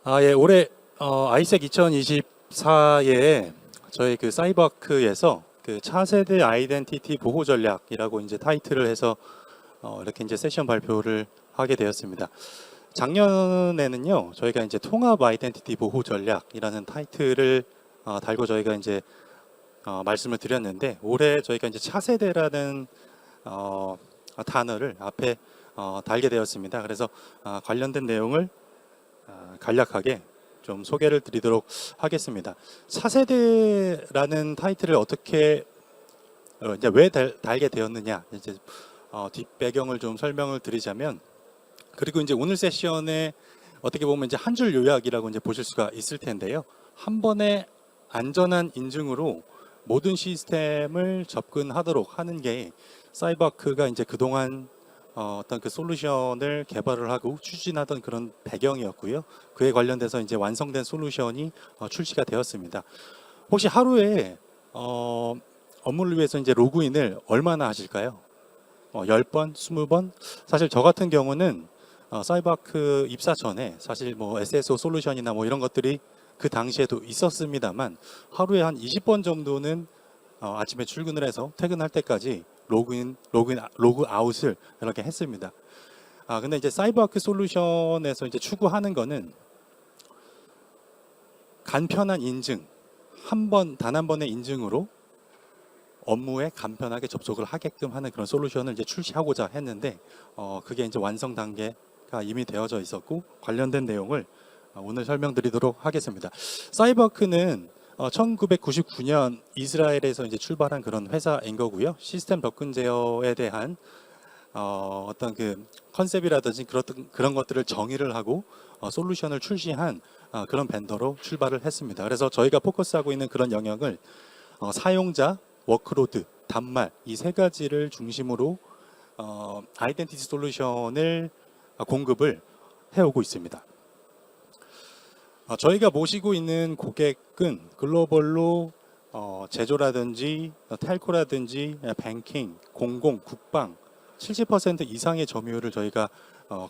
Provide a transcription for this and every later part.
예, 올해 아이색 2024에 저희 그 사이버크에서 그 차세대 아이덴티티 보호 전략이라고 이제 타이틀을 해서 이렇게 이제 세션 발표를 하게 되었습니다. 작년에는요, 저희가 이제 통합 아이덴티티 보호 전략이라는 타이틀을 달고 저희가 이제 말씀을 드렸는데, 올해 저희가 이제 차세대라는 단어를 앞에 달게 되었습니다. 그래서 관련된 내용을 간략하게 좀 소개를 드리도록 하겠습니다. 차세대라는 타이틀을 어떻게 이제 왜 달게 되었느냐, 이제 뒷배경을 좀 설명을 드리자면, 그리고 이제 오늘 세션에 어떻게 보면 이제 한 줄 요약이라고 이제 보실 수가 있을 텐데요. 한 번에 안전한 인증으로 모든 시스템을 접근하도록 하는 게 사이버아크가 이제 그동안 어떤 그 솔루션을 개발을 하고 추진하던 그런 배경이었고요. 그에 관련돼서 이제 완성된 솔루션이 출시가 되었습니다. 혹시 하루에 업무를 위해서 이제 로그인을 얼마나 하실까요? 10번, 20번? 사실 저 같은 경우는 사이버아크 입사 전에 사실 뭐 SSO 솔루션이나 뭐 이런 것들이 그 당시에도 있었습니다만 하루에 한 20번 정도는 아침에 출근을 해서 퇴근할 때까지 로그아웃을 이렇게 했습니다. 근데 이제 사이버아크 솔루션에서 이제 추구하는 거는 간편한 인증, 단 한 번의 인증으로 업무에 간편하게 접속을 하게끔 하는 그런 솔루션을 이제 출시하고자 했는데, 그게 이제 완성 단계가 이미 되어져 있었고, 관련된 내용을 오늘 설명드리도록 하겠습니다. 사이버아크는 1999년 이스라엘에서 이제 출발한 그런 회사인 거고요. 시스템 접근 제어에 대한 어떤 그 컨셉이라든지 그런 것들을 정의를 하고 솔루션을 출시한 그런 벤더로 출발을 했습니다. 그래서 저희가 포커스하고 있는 그런 영역을 사용자, 워크로드, 단말 이 세 가지를 중심으로 아이덴티티 솔루션을 공급을 해오고 있습니다. 저희가 모시고 있는 고객은 글로벌로 제조라든지 텔코라든지 뱅킹, 공공, 국방 70% 이상의 점유율을 저희가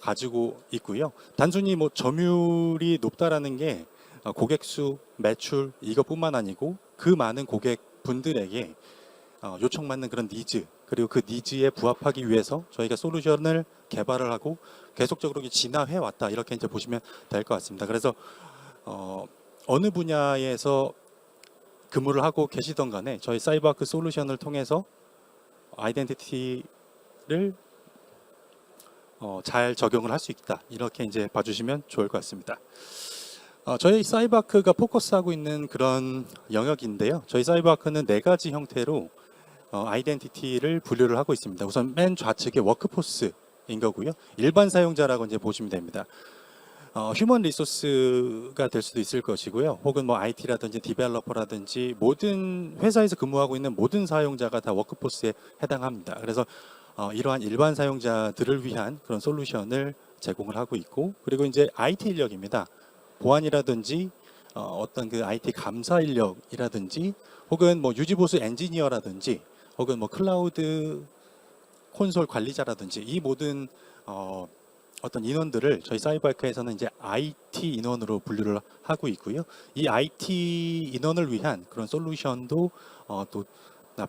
가지고 있고요. 단순히 뭐 점유율이 높다라는 게 고객 수, 매출 이것뿐만 아니고 그 많은 고객분들에게 요청받는 그런 니즈, 그리고 그 니즈에 부합하기 위해서 저희가 솔루션을 개발을 하고 계속적으로 진화해 왔다, 이렇게 이제 보시면 될 것 같습니다. 그래서 어느 분야에서 근무를 하고 계시던 간에 저희 사이버아크 솔루션을 통해서 아이덴티티를 잘 적용을 할 수 있다, 이렇게 이제 봐주시면 좋을 것 같습니다. 저희 사이버아크가 포커스하고 있는 그런 영역인데요. 저희 사이버아크는 네 가지 형태로 아이덴티티를 분류를 하고 있습니다. 우선 맨 좌측에 워크포스인 거고요. 일반 사용자라고 이제 보시면 됩니다. 휴먼 리소스가 될 수도 있을 것이고요. 혹은 뭐 IT라든지 디벨로퍼라든지 모든 회사에서 근무하고 있는 모든 사용자가 다 워크포스에 해당합니다. 그래서 이러한 일반 사용자들을 위한 그런 솔루션을 제공을 하고 있고, 그리고 이제 IT 인력입니다. 보안이라든지 어떤 그 IT 감사 인력이라든지 혹은 뭐 유지보수 엔지니어라든지 혹은 뭐 클라우드 콘솔 관리자라든지 이 모든 어떤 인원들을 저희 사이버아크에서는 이제 IT 인원으로 분류를 하고 있고요. 이 IT 인원을 위한 그런 솔루션도 또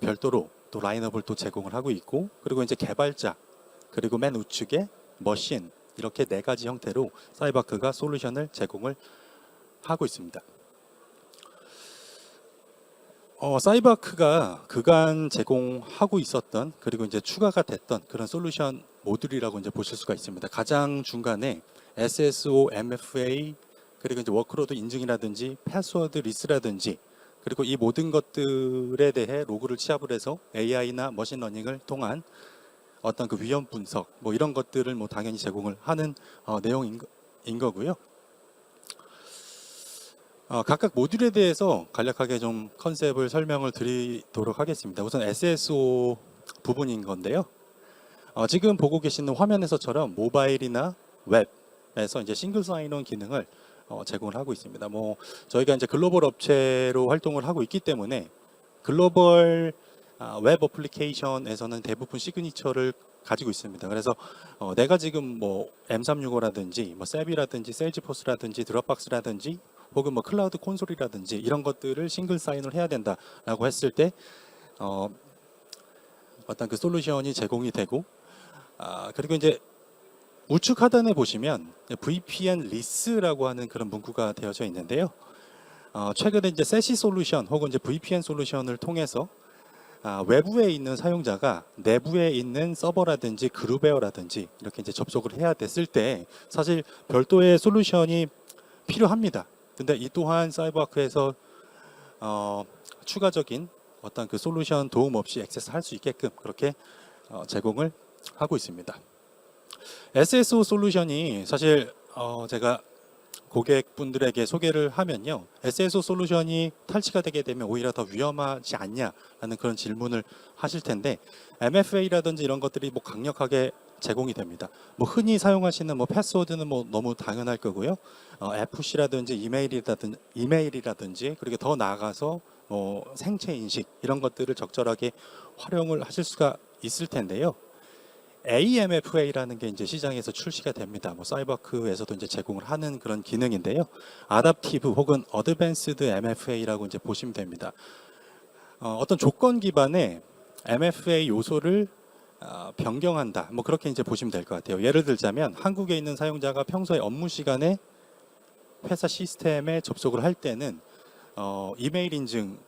별도로 또 라인업을 또 제공을 하고 있고, 그리고 이제 개발자, 그리고 맨 우측에 머신, 이렇게 네 가지 형태로 사이버아크가 솔루션을 제공을 하고 있습니다. 사이버아크가 그간 제공하고 있었던, 그리고 이제 추가가 됐던 그런 솔루션 모듈이라고 이제 보실 수가 있습니다. 가장 중간에 SSO, MFA, 그리고 이제 워크로드 인증이라든지 패스워드 리스라든지, 그리고 이 모든 것들에 대해 로그를 취합을 해서 AI나 머신러닝을 통한 어떤 그 위험 분석, 뭐 이런 것들을 뭐 당연히 제공을 하는 내용인 거고요. 각각 모듈에 대해서 간략하게 좀 컨셉을 설명을 드리도록 하겠습니다. 우선 SSO 부분인 건데요. 지금 보고 계시는 화면에서처럼 모바일이나 웹에서 이제 싱글 사인온 기능을 제공을 하고 있습니다. 뭐 저희가 이제 글로벌 업체로 활동을 하고 있기 때문에 글로벌 웹 어플리케이션에서는 대부분 시그니처를 가지고 있습니다. 그래서 내가 지금 뭐 M365라든지 뭐 세비라든지 세일즈포스라든지 드롭박스라든지 혹은 뭐 클라우드 콘솔이라든지 이런 것들을 싱글 사인을 해야 된다라고 했을 때 어떤 그 솔루션이 제공이 되고 그리고 이제 우측 하단에 보시면 VPN 리스라고 하는 그런 문구가 되어져 있는데요. 최근에 이제 세시 솔루션 혹은 이제 VPN 솔루션을 통해서 외부에 있는 사용자가 내부에 있는 서버라든지 그룹웨어라든지 이렇게 이제 접속을 해야 됐을 때 사실 별도의 솔루션이 필요합니다. 근데 이 또한 사이버아크에서 추가적인 어떤 그 솔루션 도움 없이 액세스할 수 있게끔 그렇게 제공을 하고 있습니다. SSO 솔루션이 사실 제가 고객분들에게 소개를 하면요, SSO 솔루션이 탈취가 되게 되면 오히려 더 위험하지 않냐라는 그런 질문을 하실 텐데 MFA라든지 이런 것들이 뭐 강력하게 제공이 됩니다. 뭐 흔히 사용하시는 뭐 패스워드는 뭐 너무 당연할 거고요. FC라든지 이메일이라든지 그리고 더 나아가서 뭐 생체 인식 이런 것들을 적절하게 활용을 하실 수가 있을 텐데요. AMFA라는 게 이제 시장에서 출시가 됩니다. 뭐 사이버크에서도 이제 제공을 하는 그런 기능인데요. 아답티브 혹은 어드밴스드 MFA라고 이제 보시면 됩니다. 어떤 조건 기반의 MFA 요소를 변경한다. 뭐 그렇게 이제 보시면 될 것 같아요. 예를 들자면 한국에 있는 사용자가 평소에 업무 시간에 회사 시스템에 접속을 할 때는 이메일 인증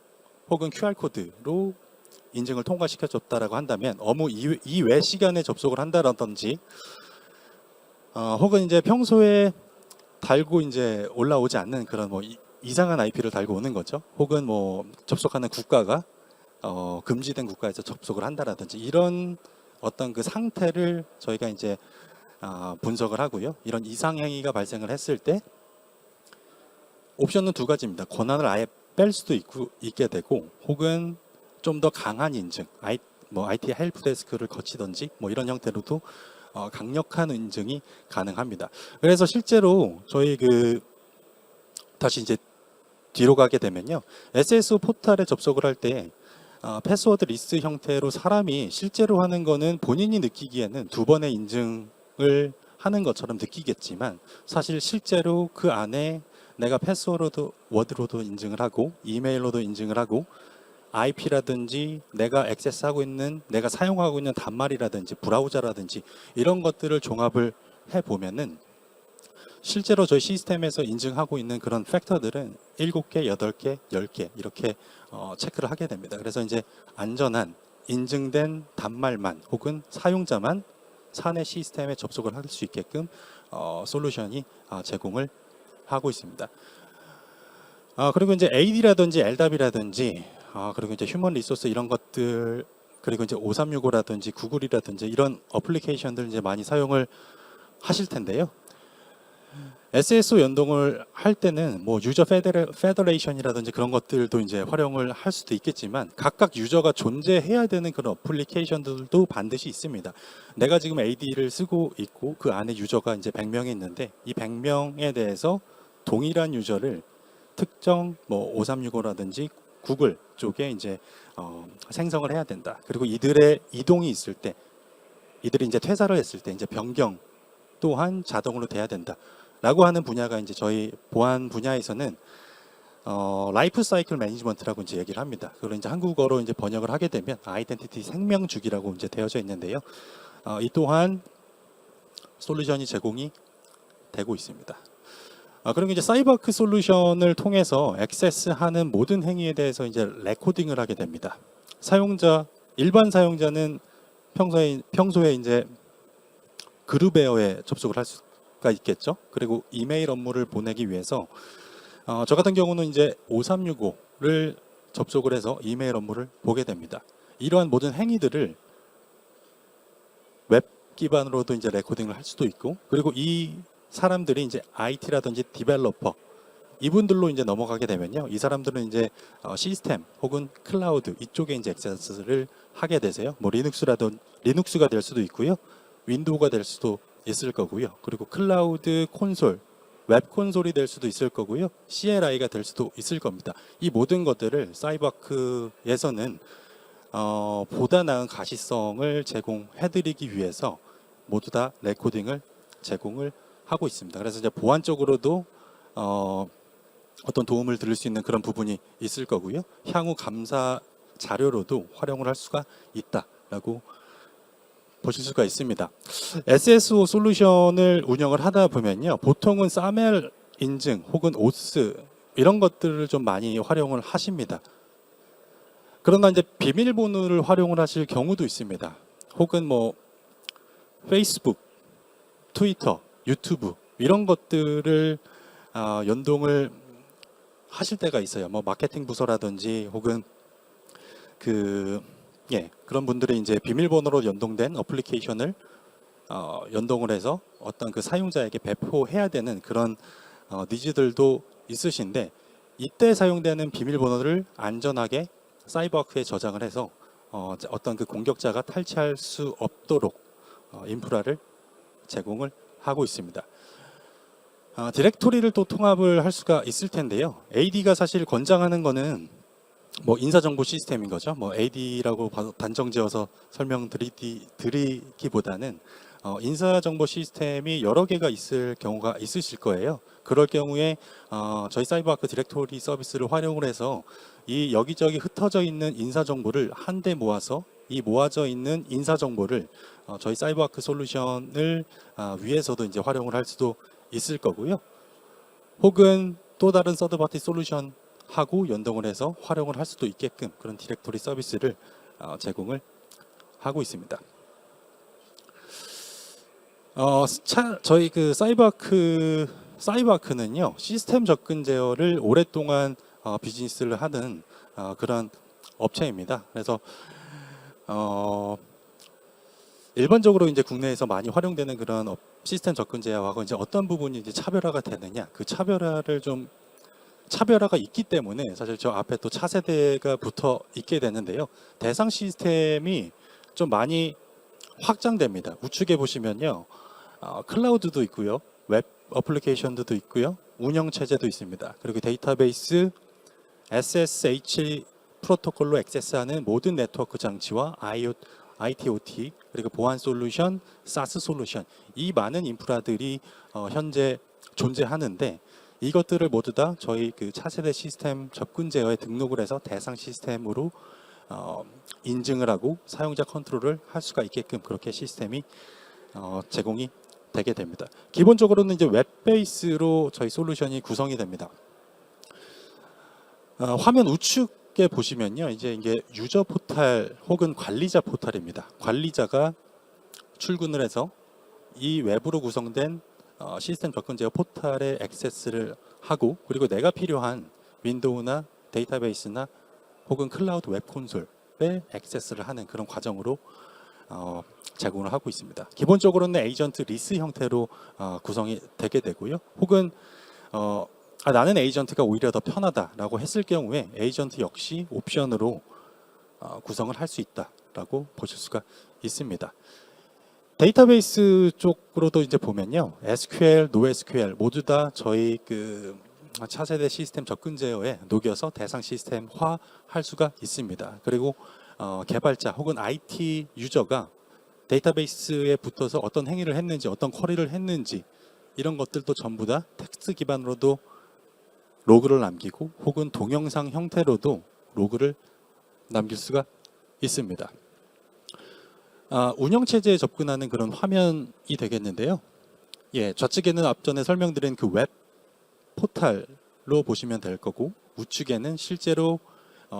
혹은 QR 코드로 인증을 통과시켜줬다라고 한다면 업무 이외 시간에 접속을 한다라든지 혹은 이제 평소에 달고 이제 올라오지 않는 그런 뭐 이상한 IP를 달고 오는 거죠. 혹은 뭐 접속하는 국가가 금지된 국가에서 접속을 한다라든지 이런 어떤 그 상태를 저희가 이제 분석을 하고요. 이런 이상 행위가 발생을 했을 때 옵션은 두 가지입니다. 권한을 아예 뺄 수도 있게 되고 혹은 좀 더 강한 인증, IT 헬프데스크를 거치든지 뭐 이런 형태로도 강력한 인증이 가능합니다. 그래서 실제로 저희 다시 이제 뒤로 가게 되면요, SSO 포탈에 접속을 할 때 패스워드 리스트 형태로 사람이 실제로 하는 거는 본인이 느끼기에는 두 번의 인증을 하는 것처럼 느끼겠지만 사실 실제로 그 안에 내가 패스워드로도 인증을 하고 이메일로도 인증을 하고 IP라든지 내가 액세스하고 있는 내가 사용하고 있는 단말이라든지 브라우저라든지 이런 것들을 종합을 해보면은 실제로 저희 시스템에서 인증하고 있는 그런 팩터들은 7개, 8개, 10개 이렇게 체크를 하게 됩니다. 그래서 이제 안전한 인증된 단말만 혹은 사용자만 사내 시스템에 접속을 할 수 있게끔 솔루션이 제공을 하고 있습니다. 그리고 이제 AD라든지 LDAP이라든지 그리고 이제 휴먼 리소스 이런 것들 그리고 이제 5365라든지 구글이라든지 이런 어플리케이션들 이제 많이 사용을 하실 텐데요. SSO 연동을 할 때는 뭐 유저 페더레이션이라든지 그런 것들도 이제 활용을 할 수도 있겠지만 각각 유저가 존재해야 되는 그런 어플리케이션들도 반드시 있습니다. 내가 지금 AD를 쓰고 있고 그 안에 유저가 이제 100명이 있는데 이 100명에 대해서 동일한 유저를 특정 뭐 5365라든지 구글 쪽에 이제 생성을 해야 된다. 그리고 이들의 이동이 있을 때, 이들이 이제 퇴사를 했을 때 이제 변경 또한 자동으로 돼야 된다라고 하는 분야가 이제 저희 보안 분야에서는 라이프 사이클 매니지먼트라고 이제 얘기를 합니다. 그걸 이제 한국어로 이제 번역을 하게 되면 아이덴티티 생명 주기라고 이제 되어져 있는데요. 이 또한 솔루션이 제공이 되고 있습니다. 그리고 이제 사이버아크 솔루션을 통해서 액세스하는 모든 행위에 대해서 이제 레코딩을 하게 됩니다. 일반 사용자는 평소에 이제 그룹웨어에 접속을 할 수가 있겠죠. 그리고 이메일 업무를 보내기 위해서 저 같은 경우는 이제 5365를 접속을 해서 이메일 업무를 보게 됩니다. 이러한 모든 행위들을 웹 기반으로도 이제 레코딩을 할 수도 있고, 그리고 이 사람들이 이제 IT라든지 디벨로퍼 이분들로 이제 넘어가게 되면요, 이 사람들은 이제 시스템 혹은 클라우드 이쪽에 이제 액세스를 하게 되세요. 뭐 리눅스가 될 수도 있고요, 윈도우가 될 수도 있을 거고요. 그리고 클라우드 콘솔, 웹 콘솔이 될 수도 있을 거고요, CLI가 될 수도 있을 겁니다. 이 모든 것들을 사이버아크에서는 보다 나은 가시성을 제공해드리기 위해서 모두 다 레코딩을 제공을 하고 있습니다. 그래서 이제 보안적으로도 어떤 도움을 드릴 수 있는 그런 부분이 있을 거고요. 향후 감사 자료로도 활용을 할 수가 있다라고 보실 수가 있습니다. SSO 솔루션을 운영을 하다 보면요, 보통은 사멜 인증 혹은 오스 이런 것들을 좀 많이 활용을 하십니다. 그러나 이제 비밀번호를 활용을 하실 경우도 있습니다. 혹은 뭐 페이스북, 트위터, 유튜브 이런 것들을 연동을 하실 때가 있어요. 뭐 마케팅 부서라든지 혹은 그런 분들이 이제 비밀번호로 연동된 어플리케이션을 연동을 해서 어떤 그 사용자에게 배포해야 되는 그런 니즈들도 있으신데, 이때 사용되는 비밀번호를 안전하게 사이버아크에 저장을 해서 어떤 그 공격자가 탈취할 수 없도록 인프라를 제공을 하고 있습니다. 디렉토리를 또 통합을 할 수가 있을 텐데요. AD가 사실 권장하는 거는 뭐 인사정보 시스템인 거죠. 뭐 AD라고 단정지어서 설명드리기보다는 인사정보 시스템이 여러 개가 있을 경우가 있으실 거예요. 그럴 경우에 저희 사이버아크 디렉토리 서비스를 활용을 해서 이 여기저기 흩어져 있는 인사정보를 한데 모아서 이 모아져 있는 인사정보를 저희 사이버아크 솔루션을 위해서도 이제 활용을 할 수도 있을 거고요. 혹은 또 다른 서드파티 솔루션 하고 연동을 해서 활용을 할 수도 있게끔 그런 디렉토리 서비스를 제공을 하고 있습니다. 저희 그 사이버아크는요, 시스템 접근 제어를 오랫동안 비즈니스를 하는 그런 업체입니다. 그래서 일반적으로 이제 국내에서 많이 활용되는 그런 시스템 접근 제어하고 이제 어떤 부분이 이제 차별화가 되느냐, 그 차별화가 있기 때문에 사실 저 앞에 또 차세대가 붙어 있게 되는데요. 대상 시스템이 좀 많이 확장됩니다. 우측에 보시면요, 클라우드도 있고요, 웹 어플리케이션도 있고요, 운영 체제도 있습니다. 그리고 데이터베이스, SSH 프로토콜로 액세스하는 모든 네트워크 장치와 IoT, 그리고 보안 솔루션, 사스 솔루션, 이 많은 인프라들이 현재 존재하는데, 이것들을 모두 다 저희 그 차세대 시스템 접근 제어에 등록을 해서 대상 시스템으로 인증을 하고 사용자 컨트롤을 할 수가 있게끔 그렇게 시스템이 제공이 되게 됩니다. 기본적으로는 이제 웹 베이스로 저희 솔루션이 구성이 됩니다. 화면 우측에 보시면요, 이제 이게 유저 포탈 혹은 관리자 포탈입니다. 관리자가 출근을 해서 이 웹으로 구성된 시스템 접근 제어 포탈에 액세스를 하고, 그리고 내가 필요한 윈도우나 데이터베이스나 혹은 클라우드 웹 콘솔에 액세스를 하는 그런 과정으로 제공을 하고 있습니다. 기본적으로는 에이전트 리스 형태로 구성이 되게 되고요. 혹은 나는 에이전트가 오히려 더 편하다라고 했을 경우에 에이전트 역시 옵션으로 구성을 할 수 있다라고 보실 수가 있습니다. 데이터베이스 쪽으로도 이제 보면요, SQL, NoSQL 모두 다 저희 그 차세대 시스템 접근 제어에 녹여서 대상 시스템화 할 수가 있습니다. 그리고 개발자 혹은 IT 유저가 데이터베이스에 붙어서 어떤 행위를 했는지, 어떤 쿼리를 했는지 이런 것들도 전부 다 텍스트 기반으로도 로그를 남기고 혹은 동영상 형태로도 로그를 남길 수가 있습니다. 운영체제에 접근하는 그런 화면이 되겠는데요. 좌측에는 앞전에 설명드린 그 웹 포탈로 보시면 될 거고, 우측에는 실제로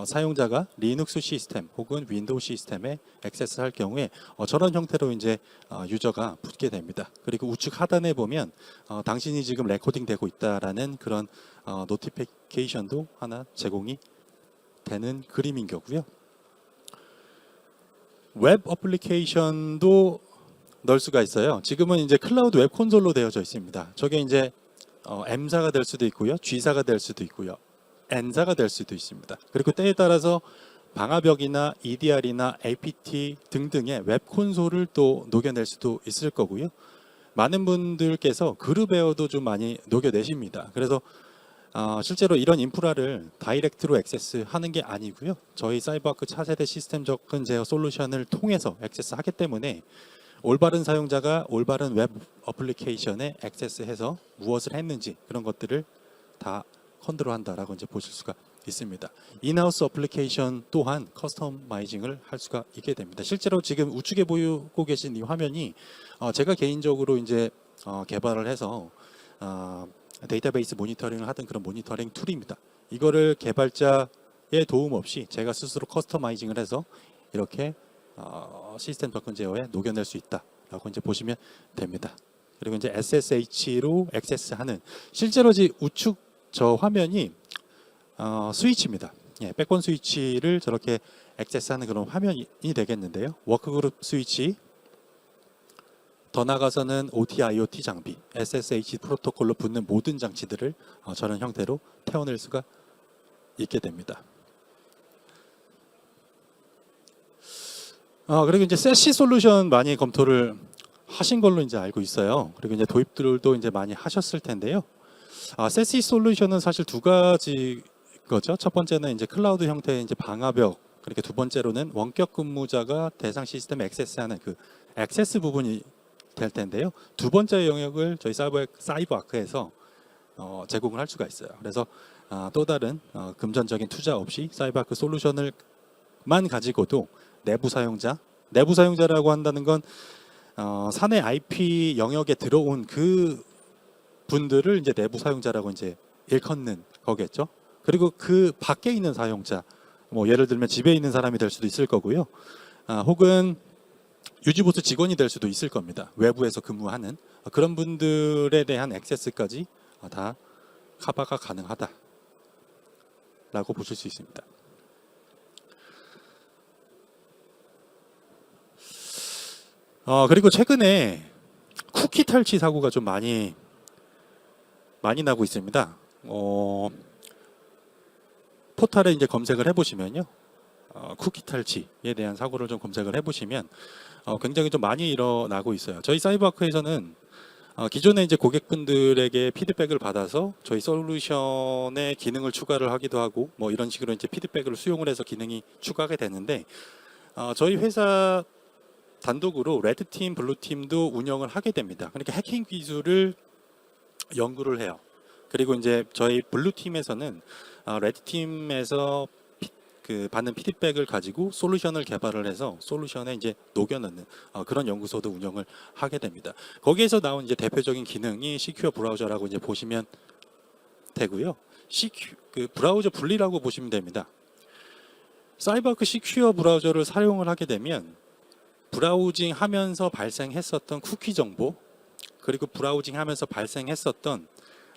사용자가 리눅스 시스템 혹은 윈도우 시스템에 액세스할 경우에 저런 형태로 이제 유저가 붙게 됩니다. 그리고 우측 하단에 보면 당신이 지금 레코딩되고 있다라는 그런 노티피케이션도 하나 제공이 되는 그림인 거고요. 웹 어플리케이션도 넣을 수가 있어요. 지금은 이제 클라우드 웹 콘솔로 되어져 있습니다. 저게 이제 M사가 될 수도 있고요, G사가 될 수도 있고요, N사가 될 수도 있습니다. 그리고 때에 따라서 방화벽이나 EDR이나 APT 등등의 웹 콘솔을 또 녹여낼 수도 있을 거고요. 많은 분들께서 그룹웨어도 좀 많이 녹여내십니다. 그래서 실제로 이런 인프라를 다이렉트로 액세스하는 게 아니고요. 저희 사이버아크 차세대 시스템 접근 제어 솔루션을 통해서 액세스하기 때문에 올바른 사용자가 올바른 웹 어플리케이션에 액세스해서 무엇을 했는지 그런 것들을 다 컨트롤한다라고 이제 보실 수가 있습니다. 인하우스 어플리케이션 또한 커스터마이징을 할 수가 있게 됩니다. 실제로 지금 우측에 보이고 계신 이 화면이 제가 개인적으로 이제 개발을 해서 데이터베이스 모니터링을 하던 그런 모니터링 툴입니다. 이거를 개발자의 도움 없이 제가 스스로 커스터마이징을 해서 이렇게 시스템 접근 제어에 녹여낼 수 있다라고 이제 보시면 됩니다. 그리고 이제 SSH로 액세스하는 실제로 우측 저 화면이 스위치입니다. 예, 백본 스위치를 저렇게 액세스하는 그런 화면이 되겠는데요. 워크그룹 스위치, 더 나가서는 OT, IoT 장비, SSH 프로토콜로 붙는 모든 장치들을 저런 형태로 태워낼 수가 있게 됩니다. 그리고 이제 세시 솔루션 많이 검토를 하신 걸로 이제 알고 있어요. 그리고 이제 도입들도 이제 많이 하셨을 텐데요. 세시 솔루션은 사실 두 가지 거죠. 첫 번째는 이제 클라우드 형태의 이제 방화벽, 그렇게 두 번째로는 원격 근무자가 대상 시스템에 액세스하는 그 액세스 부분이 될 텐데요. 두 번째 영역을 저희 사이버아크에서 제공을 할 수가 있어요. 그래서 또 다른 금전적인 투자 없이 사이버아크 솔루션을만 가지고도 내부 사용자라고 한다는 건 사내 IP 영역에 들어온 그 분들을 이제 내부 사용자라고 이제 일컫는 거겠죠. 그리고 그 밖에 있는 사용자, 뭐 예를 들면 집에 있는 사람이 될 수도 있을 거고요. 혹은 유지보수 직원이 될 수도 있을 겁니다. 외부에서 근무하는 그런 분들에 대한 액세스까지 다 커버가 가능하다라고 보실 수 있습니다. 그리고 최근에 쿠키 탈취 사고가 좀 많이 나고 있습니다. 포털에 이제 검색을 해보시면요, 쿠키 탈취에 대한 사고를 좀 검색을 해보시면 굉장히 좀 많이 일어나고 있어요. 저희 사이버아크에서는 기존에 이제 고객분들에게 피드백을 받아서 저희 솔루션의 기능을 추가를 하기도 하고 뭐 이런 식으로 이제 피드백을 수용을 해서 기능이 추가가 되는데 저희 회사 단독으로 레드팀, 블루팀도 운영을 하게 됩니다. 그러니까 해킹 기술을 연구를 해요. 그리고 이제 저희 블루팀에서는 레드팀에서 받는 피드백을 가지고 솔루션을 개발을 해서 솔루션에 이제 녹여넣는 그런 연구소도 운영을 하게 됩니다. 거기에서 나온 이제 대표적인 기능이 시큐어 브라우저라고 이제 보시면 되고요. 그 브라우저 분리라고 보시면 됩니다. 사이버아크 시큐어 브라우저를 사용을 하게 되면 브라우징 하면서 발생했었던 쿠키 정보, 그리고 브라우징 하면서 발생했었던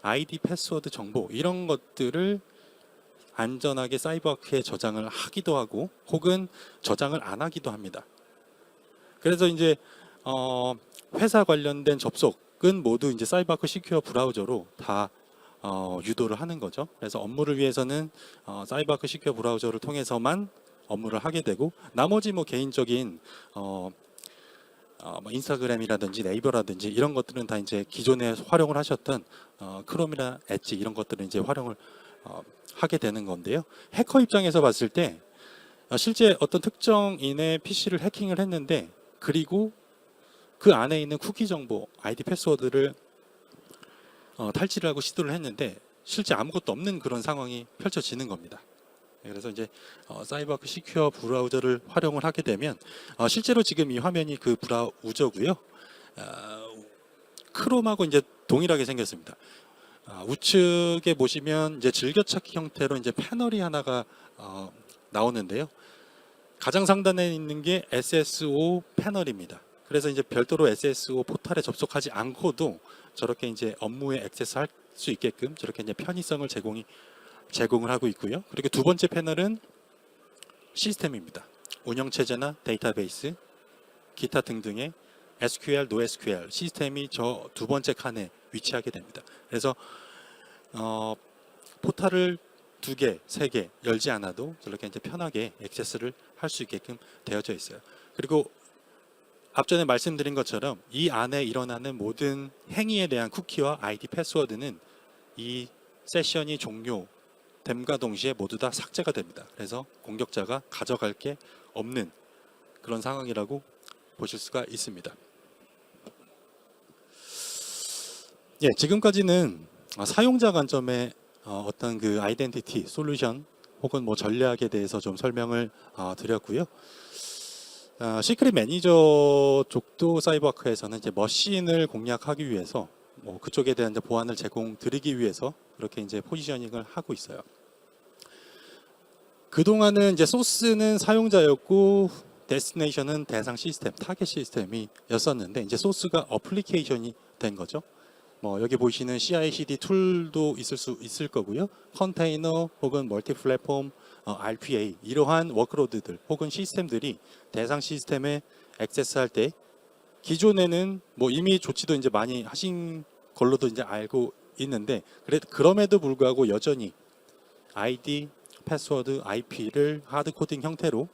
아이디 패스워드 정보, 이런 것들을 안전하게 사이버아크에 저장을 하기도 하고 혹은 저장을 안 하기도 합니다. 그래서 이제 회사 관련된 접속은 모두 이제 사이버아크 시큐어 브라우저로 다 유도를 하는 거죠. 그래서 업무를 위해서는 사이버아크 시큐어 브라우저를 통해서만 업무를 하게 되고, 나머지 뭐 개인적인 뭐 인스타그램이라든지 네이버라든지 이런 것들은 다 이제 기존에 활용을 하셨던 크롬이나 엣지 이런 것들은 이제 활용을 하게 되는 건데요. 해커 입장에서 봤을 때 실제 어떤 특정인의 PC를 해킹을 했는데, 그리고 그 안에 있는 쿠키 정보, 아이디 패스워드를 탈취를 하고 시도를 했는데 실제 아무것도 없는 그런 상황이 펼쳐지는 겁니다. 그래서 이제 사이버아크 시큐어 브라우저를 활용을 하게 되면 실제로 지금 이 화면이 그 브라우저고요. 크롬하고 이제 동일하게 생겼습니다. 우측에 보시면 이제 즐겨찾기 형태로 이제 패널이 하나가 나오는데요. 가장 상단에 있는 게 SSO 패널입니다. 그래서 이제 별도로 SSO 포털에 접속하지 않고도 저렇게 이제 업무에 액세스할 수 있게끔 저렇게 이제 편의성을 제공을 하고 있고요. 그리고 두 번째 패널은 시스템입니다. 운영체제나 데이터베이스, 기타 등등의 SQL, NoSQL 시스템이 저 두 번째 칸에 위치하게 됩니다. 그래서 포탈을 2개, 3개 열지 않아도 저렇게 이제 편하게 액세스를 할 수 있게끔 되어져 있어요. 그리고 앞전에 말씀드린 것처럼 이 안에 일어나는 모든 행위에 대한 쿠키와 아이디 패스워드는 이 세션이 종료됨과 동시에 모두 다 삭제가 됩니다. 그래서 공격자가 가져갈 게 없는 그런 상황이라고 보실 수가 있습니다. 예, 지금까지는 사용자 관점의 어떤 그 아이덴티티 솔루션 혹은 뭐 전략에 대해서 좀 설명을 드렸고요. 시크릿 매니저 쪽도 사이버아크에서는 이제 머신을 공략하기 위해서 뭐 그쪽에 대한 이제 보안을 제공드리기 위해서 그렇게 이제 포지셔닝을 하고 있어요. 그동안은 이제 소스는 사용자였고 데스티네이션은 대상 시스템, 타겟 시스템이었었는데 이제 소스가 어플리케이션이 된 거죠. 뭐 여기 보시는 CI/CD 툴도 있을 거고요. 컨테이너 혹은 멀티 플랫폼, RPA 이러한 워크로드들 혹은 시스템들이 대상 시스템에 액세스할 때 기존에는 뭐 이미 조치도 이제 많이 하신 걸로도 이제 알고 있는데 그럼에도 불구하고 여전히 ID, 패스워드, IP를 하드 코딩 형태로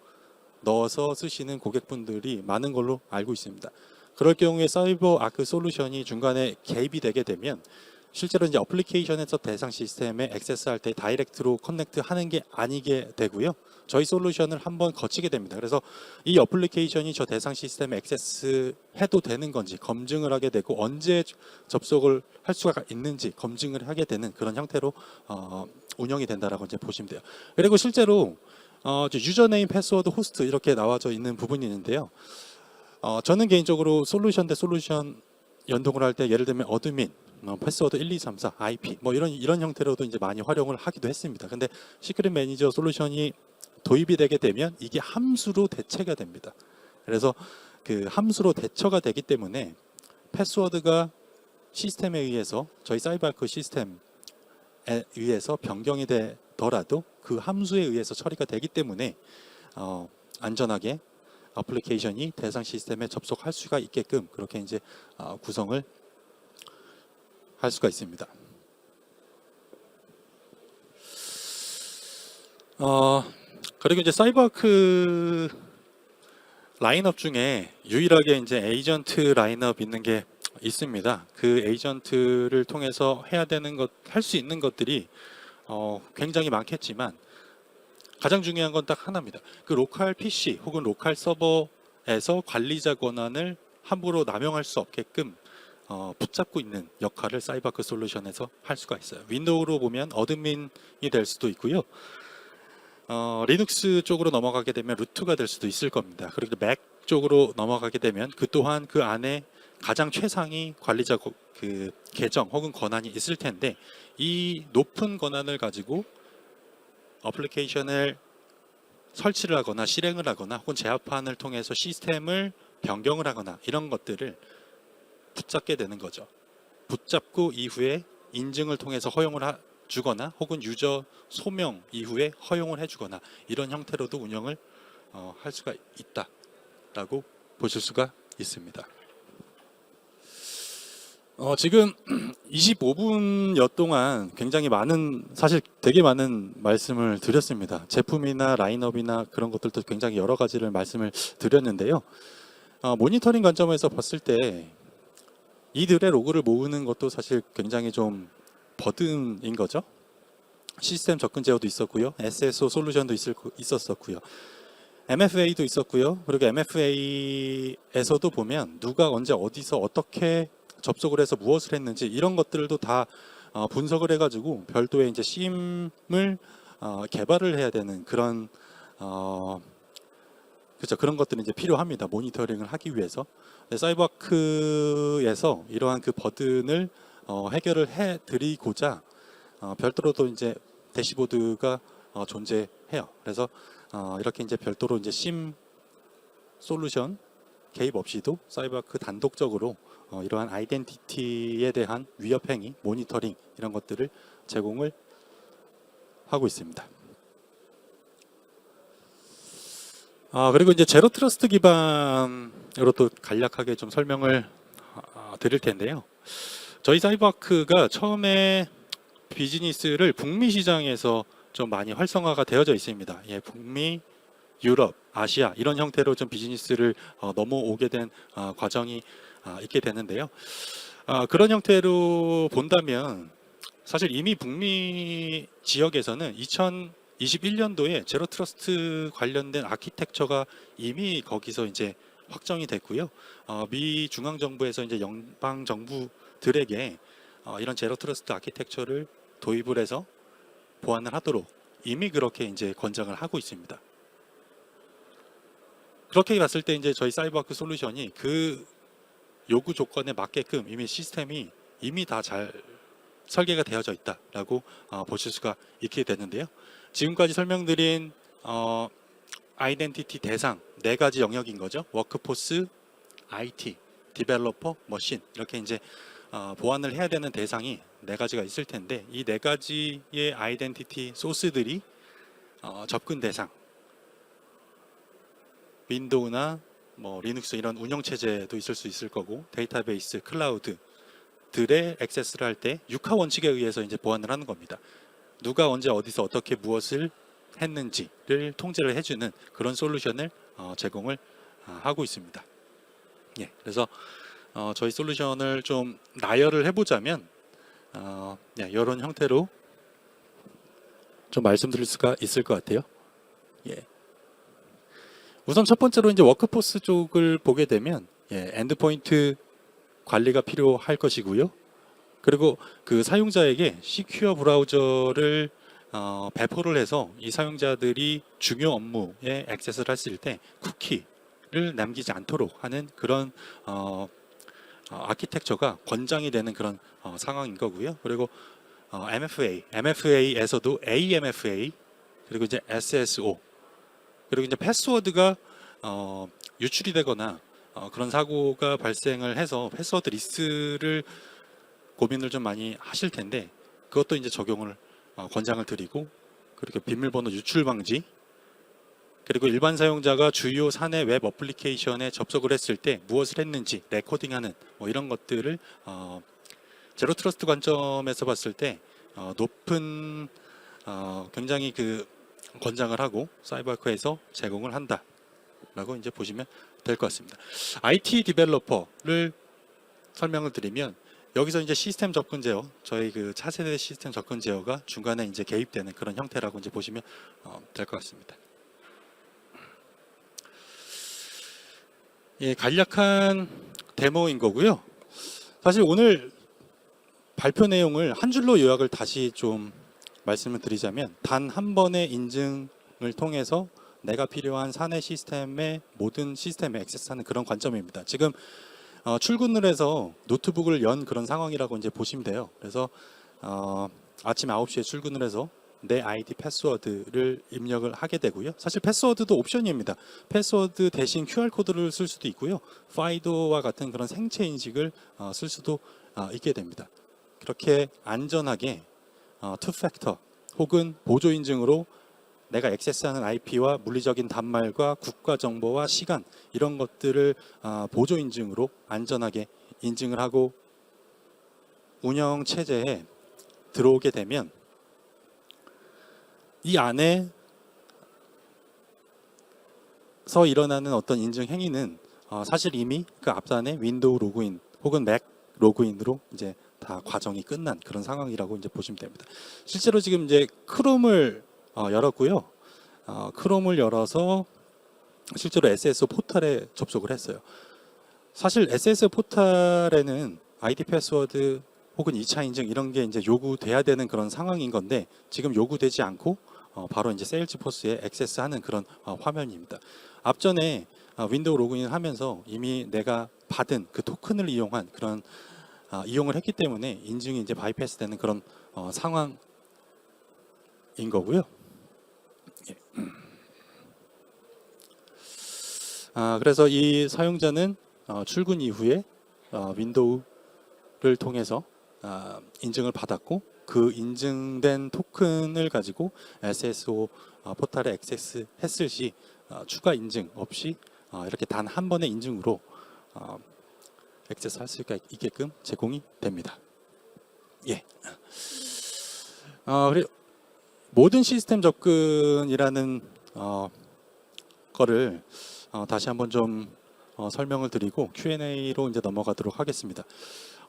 넣어서 쓰시는 고객분들이 많은 걸로 알고 있습니다. 그럴 경우에 사이버아크 솔루션이 중간에 개입이 되게 되면 실제로 이제 어플리케이션에서 대상 시스템에 액세스할 때 다이렉트로 커넥트 하는 게 아니게 되고요. 저희 솔루션을 한번 거치게 됩니다. 그래서 이 어플리케이션이 저 대상 시스템에 액세스해도 되는 건지 검증을 하게 되고 언제 접속을 할 수가 있는지 검증을 하게 되는 그런 형태로 운영이 된다라고 이제 보시면 돼요. 그리고 실제로 유저네임, 패스워드, 호스트 이렇게 나와져 있는 부분이 있는데요. 저는 개인적으로 솔루션 대 솔루션 연동을 할 때 예를 들면 어드민, 패스워드 1, 2, 3, 4, IP 뭐 이런 형태로도 이제 많이 활용을 하기도 했습니다. 근데 시크릿 매니저 솔루션이 도입이 되게 되면 이게 함수로 대체가 됩니다. 그래서 그 함수로 대처가 되기 때문에 패스워드가 시스템에 의해서 저희 사이버아크 시스템에 의해서 변경이 되더라도 그 함수에 의해서 처리가 되기 때문에 안전하게 어플리케이션이 대상 시스템에 접속할 수가 있게끔 그렇게 이제 구성을 할 수가 있습니다. 그리고 이제 사이버아크 라인업 중에 유일하게 이제 에이전트 라인업 있는 게 있습니다. 그 에이전트를 통해서 해야 되는 것, 할 수 있는 것들이 굉장히 많겠지만 가장 중요한 건 딱 하나입니다. 그 로컬 PC 혹은 로컬 서버에서 관리자 권한을 함부로 남용할 수 없게끔 붙잡고 있는 역할을 사이버아크 솔루션에서 할 수가 있어요. 윈도우로 보면 어드민이 될 수도 있고요. 리눅스 쪽으로 넘어가게 되면 루트가 될 수도 있을 겁니다. 그리고 맥 쪽으로 넘어가게 되면 그 또한 그 안에 가장 최상위 관리자 그 계정 혹은 권한이 있을 텐데 이 높은 권한을 가지고 어플리케이션을 설치를 하거나 실행을 하거나 혹은 제어판을 통해서 시스템을 변경을 하거나 이런 것들을 붙잡게 되는 거죠. 붙잡고 이후에 인증을 통해서 허용을 주거나 혹은 유저 소명 이후에 허용을 해주거나 이런 형태로도 운영을 할 수가 있다라고 보실 수가 있습니다. 지금 25분여 동안 굉장히 많은, 사실 되게 많은 말씀을 드렸습니다. 제품이나 라인업이나 그런 것들도 굉장히 여러 가지를 말씀을 드렸는데요. 모니터링 관점에서 봤을 때 이들의 로그를 모으는 것도 사실 굉장히 좀 버든인 거죠. 시스템 접근 제어도 있었고요. SSO 솔루션도 있었었고요. MFA도 있었고요. 그리고 MFA에서도 보면 누가 언제 어디서 어떻게 접속을 해서 무엇을 했는지 이런 것들도 다 분석을 해가지고 별도의 이제 CM을 개발을 해야 되는 그런 그렇죠. 그런 것들이 이제 필요합니다. 모니터링을 하기 위해서. 사이버아크에서 이러한 그 버든을 해결을 해드리고자 별도로도 이제 대시보드가 존재해요. 그래서 이렇게 이제 별도로 이제 심 솔루션 개입 없이도 사이버아크 단독적으로 이러한 아이덴티티에 대한 위협 행위, 모니터링 이런 것들을 제공을 하고 있습니다. 그리고 이제 제로 트러스트 기반으로 또 간략하게 좀 설명을 드릴 텐데요. 저희 사이버아크가 처음에 비즈니스를 북미 시장에서 좀 많이 활성화가 되어져 있습니다. 예, 북미, 유럽, 아시아 이런 형태로 좀 비즈니스를 넘어오게 된 과정이 있게 되는데요. 그런 형태로 본다면 사실 이미 북미 지역에서는 2021년도에 제로 트러스트 관련된 아키텍처가 이미 거기서 이제 확정이 됐고요. 미 중앙 정부에서 이제 연방 정부들에게 이런 제로 트러스트 아키텍처를 도입을 해서 보완을 하도록 이미 그렇게 이제 권장을 하고 있습니다. 그렇게 봤을 때 이제 저희 사이버아크 솔루션이 그 요구 조건에 맞게끔 이미 시스템이 이미 다 잘 설계가 되어져 있다라고 보실 수가 있게 되는데요. 지금까지 설명드린 아이덴티티 대상 네 가지 영역인 거죠. 워크포스, IT, 디벨로퍼, 머신 이렇게 이제 보완을 해야 되는 대상이 네 가지가 있을 텐데 이 네 가지의 아이덴티티 소스들이 접근 대상 윈도우나 뭐 리눅스 이런 운영 체제도 있을 수 있을 거고 데이터베이스, 클라우드 들의 액세스를 할 때 육하 원칙에 의해서 이제 보완을 하는 겁니다. 누가 언제 어디서 어떻게 무엇을 했는지를 통제를 해주는 그런 솔루션을 제공을 하고 있습니다. 예, 그래서 저희 솔루션을 좀 나열을 해보자면 이런 형태로 좀 말씀드릴 수가 있을 것 같아요. 예. 우선 첫 번째로 이제 워크포스 쪽을 보게 되면 엔드포인트 관리가 필요할 것이고요. 그리고 그 사용자에게 시큐어 브라우저를 배포를 해서 이 사용자들이 중요 업무에 액세스를 했을 때 쿠키를 남기지 않도록 하는 그런 아키텍처가 권장이 되는 그런 상황인 거고요. 그리고 MFA에서도 AMFA 그리고 이제 SSO 그리고 이제 패스워드가 유출이 되거나 그런 사고가 발생을 해서 패스워드 리스트를 고민을 좀 많이 하실 텐데 그것도 이제 적용을 권장을 드리고 그리고 비밀번호 유출 방지 그리고 일반 사용자가 주요 사내 웹 어플리케이션에 접속을 했을 때 무엇을 했는지 레코딩하는 뭐 이런 것들을 제로 트러스트 관점에서 봤을 때 높은 굉장히 그 권장을 하고 사이버아크에서 제공을 한다라고 이제 보시면 될 것 같습니다. IT 디벨로퍼를 설명을 드리면 여기서 이제 시스템 접근 제어, 저희 그 차세대 시스템 접근 제어가 중간에 이제 개입되는 그런 형태라고 이제 보시면 될 것 같습니다. 예, 간략한 데모인 거고요. 사실 오늘 발표 내용을 한 줄로 요약을 다시 좀 말씀을 드리자면 단 한 번의 인증을 통해서 내가 필요한 사내 시스템의 모든 시스템에 액세스하는 그런 관점입니다. 지금 출근을 해서 노트북을 연 그런 상황이라고 이제 보시면 돼요. 그래서 아침 9시에 출근을 해서 내 아이디 패스워드를 입력을 하게 되고요. 사실 패스워드도 옵션입니다. 패스워드 대신 QR코드를 쓸 수도 있고요. 파이도와 같은 그런 생체 인식을 쓸 수도 있게 됩니다. 그렇게 안전하게 투팩터 혹은 보조 인증으로 내가 액세스하는 IP와 물리적인 단말과 국가 정보와 시간 이런 것들을 보조 인증으로 안전하게 인증을 하고 운영 체제에 들어오게 되면 이 안에서 일어나는 어떤 인증 행위는 사실 이미 그 앞단에 윈도우 로그인 혹은 맥 로그인으로 이제 다 과정이 끝난 그런 상황이라고 이제 보시면 됩니다. 실제로 지금 이제 크롬을 열었고요. 크롬을 열어서 실제로 SSO 포털에 접속을 했어요. 사실 SSO 포털에는 아이디 패스워드 혹은 2차 인증 이런 게 이제 요구돼야 되는 그런 상황인 건데 지금 요구되지 않고 바로 이제 세일즈포스에 액세스하는 그런 화면입니다. 앞전에 윈도우 로그인을 하면서 이미 내가 받은 그 토큰을 이용한 그런 이용을 했기 때문에 인증이 이제 바이패스 되는 그런 상황인 거고요. 예. 그래서 이 사용자는 출근 이후에 윈도우를 통해서 인증을 받았고 그 인증된 토큰을 가지고 SSO 포털에 액세스했을 시 추가 인증 없이 이렇게 단 한 번의 인증으로 액세스할 수 있게끔 제공이 됩니다. 예. 그리고 모든 시스템 접근이라는 거를 다시 한번 좀 설명을 드리고 Q&A로 이제 넘어가도록 하겠습니다.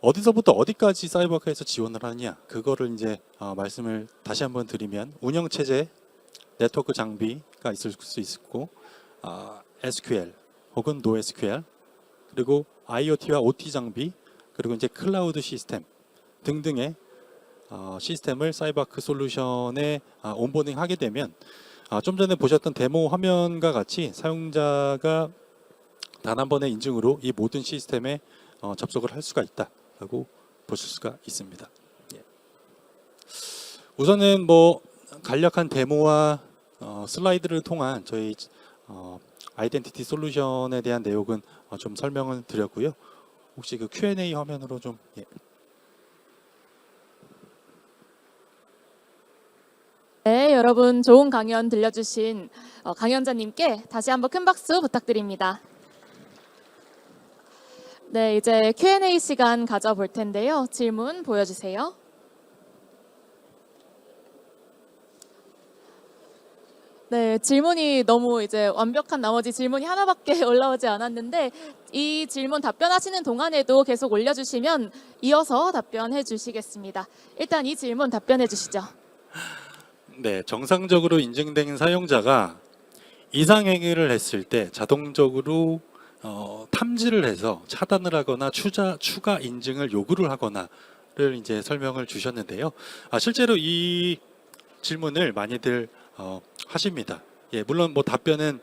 어디서부터 어디까지 사이버아크에서 지원을 하느냐 그거를 이제 말씀을 다시 한번 드리면 운영 체제, 네트워크 장비가 있을 수 있고 SQL 혹은 NoSQL 그리고 IoT와 OT 장비 그리고 이제 클라우드 시스템 등등의 시스템을 사이버아크 솔루션에 온보딩 하게 되면 좀 전에 보셨던 데모 화면과 같이 사용자가 단 한 번의 인증으로 이 모든 시스템에 접속을 할 수가 있다라고 보실 수가 있습니다. 예. 우선은 뭐 간략한 데모와 슬라이드를 통한 저희 아이덴티티 솔루션에 대한 내용은 좀 설명을 드렸고요. 혹시 그 Q&A 화면으로 좀 예. 네, 여러분 좋은 강연 들려주신 강연자님께 다시 한번 큰 박수 부탁드립니다. 네, 이제 Q&A 시간 가져볼 텐데요. 질문 보여주세요. 네, 질문이 너무 이제 완벽한 나머지 질문이 하나밖에 올라오지 않았는데 이 질문 답변하시는 동안에도 계속 올려주시면 이어서 답변해 주시겠습니다. 일단 이 질문 답변해 주시죠. 네, 정상적으로 인증된 사용자가 이상행위를 했을 때 자동적으로 탐지를 해서 차단을 하거나 추가 인증을 요구를 하거나를 이제 설명을 주셨는데요. 실제로 이 질문을 많이들 하십니다. 예, 물론 뭐 답변은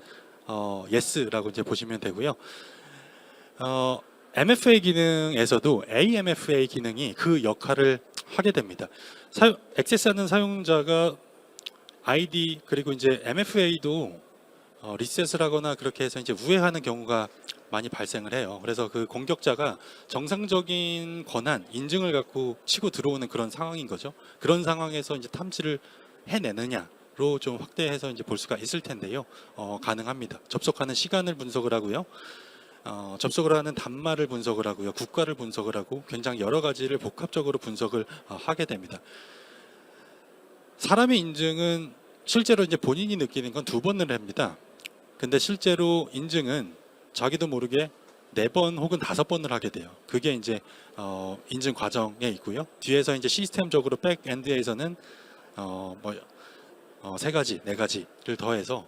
yes라고 이제 보시면 되고요. MFA 기능에서도 AMFA 기능이 그 역할을 하게 됩니다. 액세스하는 사용자가 아이디 그리고 이제 MFA도 리셋을 하거나 그렇게 해서 이제 우회하는 경우가 많이 발생을 해요. 그래서 그 공격자가 정상적인 권한, 인증을 갖고 치고 들어오는 그런 상황인 거죠. 그런 상황에서 이제 탐지를 해내느냐로 좀 확대해서 이제 볼 수가 있을 텐데요. 가능합니다. 접속하는 시간을 분석을 하고요. 접속을 하는 단말을 분석을 하고요. 국가를 분석을 하고 굉장히 여러 가지를 복합적으로 분석을 하게 됩니다. 사람의 인증은 실제로 이제 본인이 느끼는 건 2번을 합니다. 근데 실제로 인증은 자기도 모르게 4번 혹은 5번을 하게 돼요. 그게 이제 인증 과정에 있고요. 뒤에서 이제 시스템적으로 백엔드에서는 3가지, 4가지를 더해서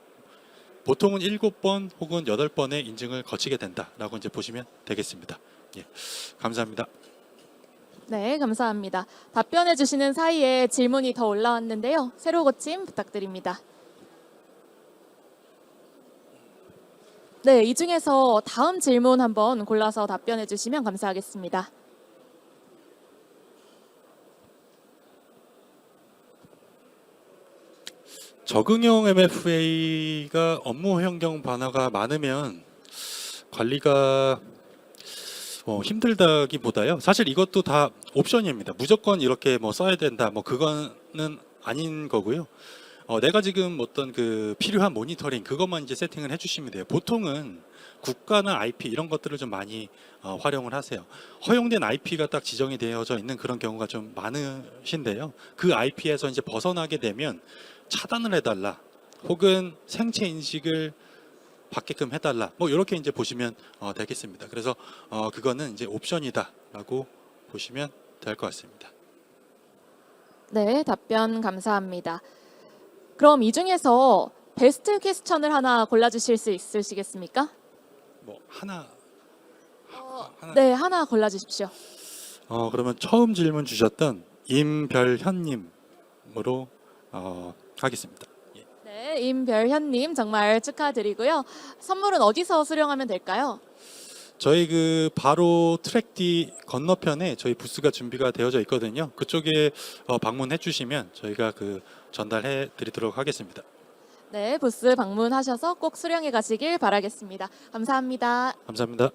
보통은 7번 혹은 8번의 인증을 거치게 된다라고 이제 보시면 되겠습니다. 예, 감사합니다. 네, 감사합니다. 답변해 주시는 사이에 질문이 더 올라왔는데요. 새로 고침 부탁드립니다. 네, 이 중에서 다음 질문 한번 골라서 답변해 주시면 감사하겠습니다. 적응형 MFA가 업무 환경 변화가 많으면 관리가 힘들다기보다요. 사실 이것도 다 옵션입니다. 무조건 이렇게 뭐 써야 된다. 뭐 그거는 아닌 거고요. 내가 지금 어떤 그 필요한 모니터링 그것만 이제 세팅을 해주시면 돼요. 보통은 국가나 IP 이런 것들을 좀 많이 활용을 하세요. 허용된 IP가 딱 지정이 되어져 있는 그런 경우가 좀 많으신데요. 그 IP에서 이제 벗어나게 되면 차단을 해달라. 혹은 생체 인식을 받게끔 해달라. 뭐 이렇게 이제 보시면 되겠습니다. 그래서 그거는 이제 옵션이다라고 보시면 될 것 같습니다. 네, 답변 감사합니다. 그럼 이 중에서 베스트 퀘스천을 하나 골라주실 수 있으시겠습니까? 뭐 하나. 네, 하나 골라주십시오. 그러면 처음 질문 주셨던 임별현님으로 하겠습니다. 예. 네, 임별현님 정말 축하드리고요. 선물은 어디서 수령하면 될까요? 저희 그 바로 트랙 D 건너편에 저희 부스가 준비가 되어져 있거든요. 그쪽에 방문해 주시면 저희가 그 전달해 드리도록 하겠습니다. 네, 부스 방문하셔서 꼭 수령해 가시길 바라겠습니다. 감사합니다. 감사합니다.